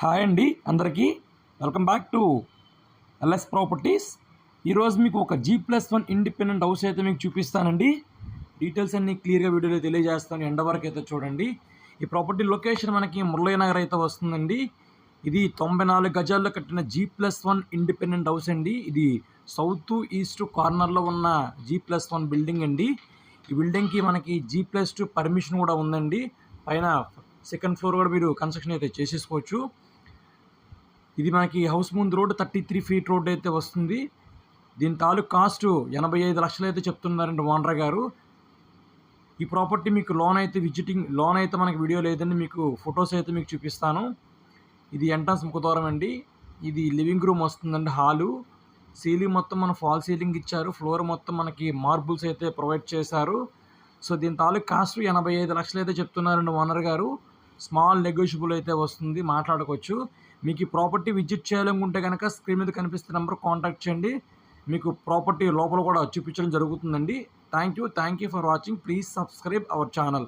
Hi అండి అందరికీ welcome back to LS properties. ఈరోజు మీకు ఒక G+1 ఇండిపెండెంట్ హౌస్ అయితే మీకు చూపిస్తానండి. డీటెయిల్స్ అన్నీ క్లియర్గా వీడియోలో తెలియజేస్తాను. ఎండ వరకు అయితే చూడండి. ఈ ప్రాపర్టీ లొకేషన్ మనకి మురళీనగర్ అయితే వస్తుందండి. ఇది 94 గజాల్లో కట్టిన G+1 ఇండిపెండెంట్ హౌస్ అండి. ఇది సౌత్ ఈస్ట్ కార్నర్లో ఉన్న G+1 బిల్డింగ్ అండి. ఈ బిల్డింగ్కి మనకి G+2 పర్మిషన్ కూడా ఉందండి. పైన సెకండ్ ఫ్లోర్ కూడా మీరు కన్స్ట్రక్షన్ అయితే చేసేసుకోవచ్చు. ఇది మనకి హౌస్ ముందు రోడ్ 33 ఫీట్ రోడ్ అయితే వస్తుంది. దీని తాలూకు కాస్ట్ 85 లక్షలు అయితే చెప్తున్నారండి ఓనర్ గారు. ఈ ప్రాపర్టీ మీకు లోన్ అయితే మనకి వీడియో లేదండి, మీకు ఫొటోస్ అయితే మీకు చూపిస్తాను. ఇది ఎంట్రన్స్ ముఖద్వారం అండి. ఇది లివింగ్ రూమ్ వస్తుందండి, హాలు. సీలింగ్ మొత్తం మన ఫాల్ సీలింగ్ ఇచ్చారు. ఫ్లోర్ మొత్తం మనకి మార్బుల్స్ అయితే ప్రొవైడ్ చేశారు. సో దీని తాలూకు కాస్ట్ 85 లక్షలు అయితే చెప్తున్నారండి ఓనర్ గారు. స్మాల్ నెగోషియబుల్ అయితే వస్తుంది, మాట్లాడుకోవచ్చు. మీకు ఈ ప్రాపర్టీ విజిట్ చేయాలనుకుంటే కనుక స్క్రీన్ మీద కనిపిస్తున్న నెంబర్ కాంటాక్ట్ చేయండి. మీకు ప్రాపర్టీ లోపల కూడా చూపించడం జరుగుతుందండి. Thank you for watching. Please subscribe our channel.